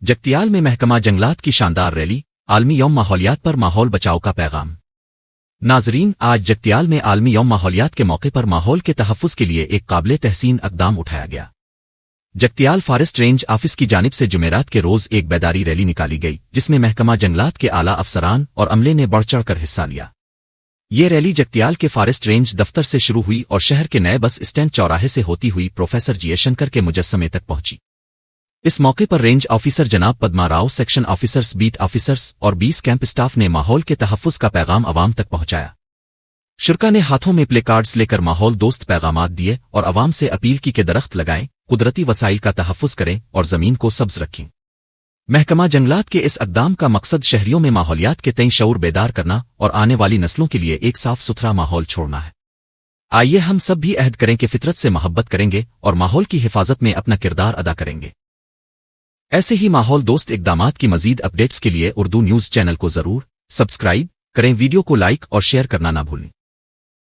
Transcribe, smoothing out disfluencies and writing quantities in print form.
جگتیال میں محکمہ جنگلات کی شاندار ریلی، عالمی یوم ماحولیات پر ماحول بچاؤ کا پیغام۔ ناظرین، آج جگتیال میں عالمی یوم ماحولیات کے موقع پر ماحول کے تحفظ کے لیے ایک قابل تحسین اقدام اٹھایا گیا۔ جگتیال فارسٹ رینج آفس کی جانب سے جمعرات کے روز ایک بیداری ریلی نکالی گئی، جس میں محکمہ جنگلات کے اعلیٰ افسران اور عملے نے بڑھ چڑھ کر حصہ لیا۔ یہ ریلی جگتیال کے فارسٹ رینج دفتر سے شروع ہوئی اور شہر کے نئے بس اسٹینڈ چوراہے سے ہوتی ہوئی پروفیسر جی شنکر کے مجسمے تک پہنچی۔ اس موقع پر رینج آفیسر جناب Padma Rao, section officers, beat officers اور 20 کیمپ اسٹاف نے ماحول کے تحفظ کا پیغام عوام تک پہنچایا۔ شرکا نے ہاتھوں میں پلے کارڈز لے کر ماحول دوست پیغامات دیے اور عوام سے اپیل کی کہ درخت لگائیں، قدرتی وسائل کا تحفظ کریں اور زمین کو سبز رکھیں۔ محکمہ جنگلات کے اس اقدام کا مقصد شہریوں میں ماحولیات کے تئیں شعور بیدار کرنا اور آنے والی نسلوں کے لیے ایک صاف ستھرا ماحول چھوڑنا ہے۔ آئیے ہم سب بھی عہد کریں کہ فطرت سے محبت کریں گے اور ماحول کی حفاظت میں اپنا کردار ادا کریں گے۔ ایسے ہی ماحول دوست اقدامات کی مزید اپڈیٹس کے لیے اردو نیوز چینل کو ضرور سبسکرائب کریں، ویڈیو کو لائک اور شیئر کرنا نہ بھولیں۔